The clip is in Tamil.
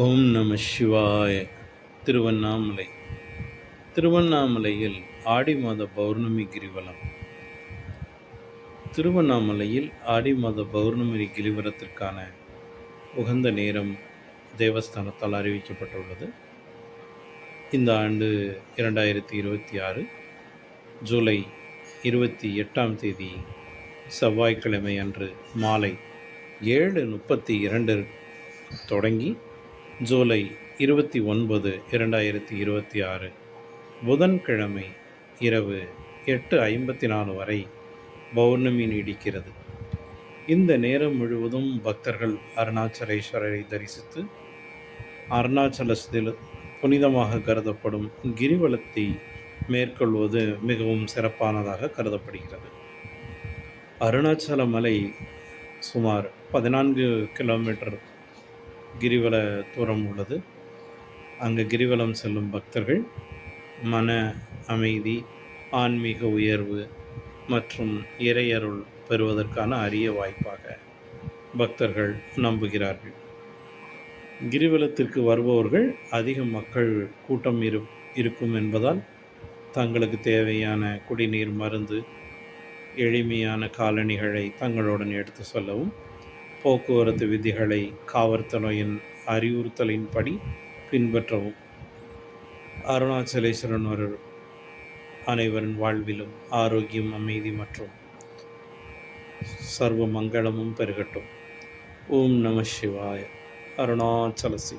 ஓம் நம சிவாய. திருவண்ணாமலை. திருவண்ணாமலையில் ஆடி மாத பௌர்ணமி கிரிவலம். திருவண்ணாமலையில் ஆடி மாத பௌர்ணமி கிரிவலத்திற்கான உகந்த நேரம் தேவஸ்தானத்தால் அறிவிக்கப்பட்டுள்ளது. இந்த ஆண்டு 2026 ஜூலை 28 செவ்வாய்க்கிழமை அன்று மாலை 7:32 தொடங்கி ஜூலை 29, 2026 புதன்கிழமை இரவு 8:54 வரை பௌர்ணமி நீடிக்கிறது. இந்த நேரம் முழுவதும் பக்தர்கள் அருணாச்சலேஸ்வரரை தரிசித்து அருணாச்சலத்தில் புனிதமாக கருதப்படும் கிரிவலத்தை மேற்கொள்வது மிகவும் சிறப்பானதாக கருதப்படுகிறது. அருணாச்சல மலை சுமார் 14 கிலோமீட்டர் கிரிவல தூரம் உள்ளது. அங்கு கிரிவலம் செல்லும் பக்தர்கள் மன அமைதி, ஆன்மீக உயர்வு மற்றும் இறையருள் பெறுவதற்கான அரிய வாய்ப்பாக பக்தர்கள் நம்புகிறார்கள். கிரிவலத்திற்கு வருபவர்கள் அதிக மக்கள் கூட்டம் இருக்கும் என்பதால் தங்களுக்கு தேவையான குடிநீர், மருந்து, எளிமையான காலணிகளை தங்களுடன் எடுத்து செல்லவும், போக்குவரத்து விதிகளை காவல்துறையின் அறிவுறுத்தலின்படி பின்பற்றவும். அருணாச்சலேஸ்வரன் அனைவரின் வாழ்விலும் ஆரோக்கியம், அமைதி மற்றும் சர்வ மங்களமும் பெருகட்டும். ஓம் நம சிவாய. அருணாச்சலசி.